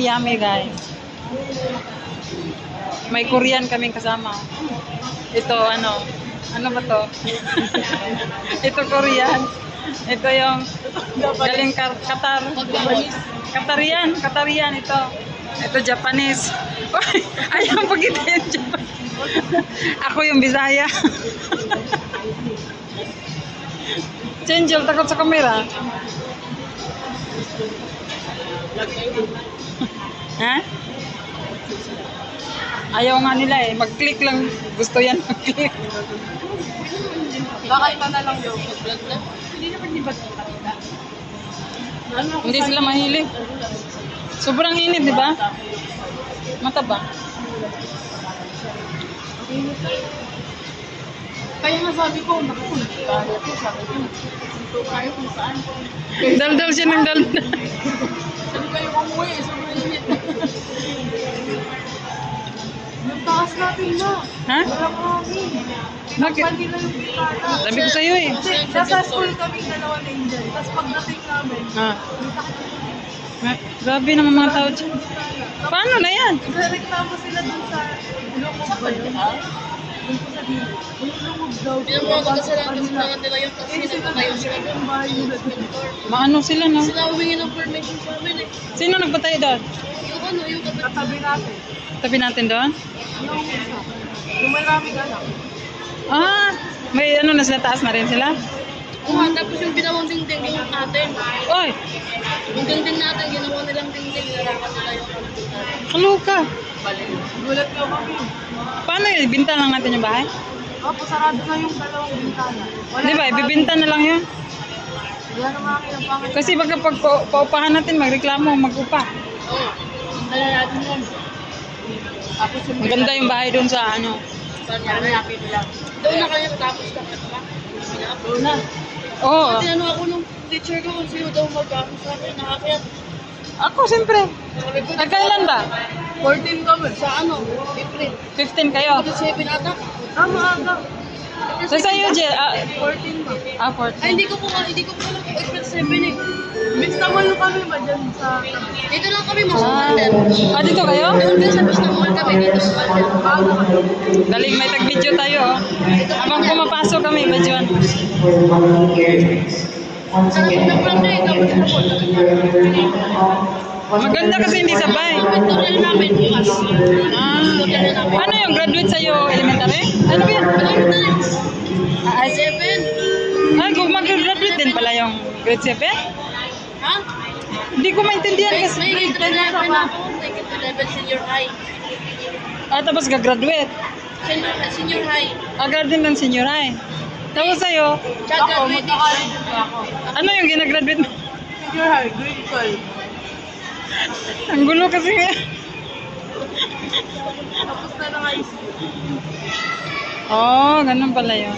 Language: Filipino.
yummy guys. May Korean kaming kasama. Ito ano ba to? Ito Korean. Ito yung galing Qatar. Qatarian ito. Ito Japanese. Ayaw pagkitin Japanese. Ako yung Bisaya. Angel, takot sa kamera. Ha? Ayaw nga nila eh. Mag-click lang. Gusto yan mag-click. Kakaiba na lang yung vlog na. Hindi naman di ba kita? Hindi sila mahilig. Sobrang init, di ba? Mataba. Kaya nga sabi ko, nakakulit kaya ko. Sabi ko, dito kayo kung saan. Daldal siya ng daldal. Sabi kayo umuwi, sobrang init. Yung taas natin na. Ha? Walang hangin. Bakit? Pandi na yung bintana. Sabi ko sa'yo eh. Kasi nasa school kami dalawa na Angel. Tapos pagdating namin, Grabe naman mga tao dyan. Paano na yan? nagreklamo sila dun sa Lumog ba yun? Dun po sa dito. Lumog daw. Yung mga kasalanan nila yung taxi na patayo sila doon. Maano sila no? Sila humingi ng permission sa amin eh. Sino nagpatay doon? Yung kapit. Katabi natin. Tabi natin doon? Yung isa. Yung maraming anak. Ah, may ano na sila, taas na rin sila? Tapos yung ginawang dingding yung natin. Oy, Yung dingding natin, ginawa nilang dingding. Narakan nila yung kaluka. Gulat nga kami. Paano yun? Ibinta lang natin yung bahay? Opo, sarado na yung dalawang bintana. Di ba? Ibibinta na lang yun. Wala na mga kinapangit. Kasi baka pag paupahan natin, magreklamo, mag-upa. Oo. Dala natin yun. Tapos yung Maganda yung bahay doon sa ano. Parang yapit lang. Doon na kanya katapos ka. doon na. Oo. Tinanong ako nung teacher ko kung sino daw mag-ako sa akin. Nakakayat. Ako, siyempre. Nagkailan ba? 14 kami. Sa ano? April. 15 kayo. 7 ata. Maaga. So sa'yo, Jill? 14 ba? 14. Ay, hindi ko po alam kung April 7 eh. Bistamol kami ba dyan sa... Dito lang kami, masumaldan. Dito kayo? Doon din sa Bistamol kami, dito sa Maldan. Galing, may tag-video tayo. Oh. Habang pumapasok kami, medyo. Maganda kasi hindi sabay. Tutorial namin bukas. Tutorial namin. Ano yung graduate sa'yo? Elementary? Ano ba yan? Ay, 7. Ay, kung mag-graduate din pala yung grade 7? Ha? Hindi ko maintindihan kasi. May grade 11 ako. May grade 11 senior high. Tapos gagraduate. Senior high. Graduate ng senior high. Tapos sa'yo, Tsaka Ako, graduate. magkakalit pa ako. ano yung ginagraduate mo? Senior high, grade 12. Ang gulo kasi nga. Tapos na lang high school. Oh, ganun pala yun.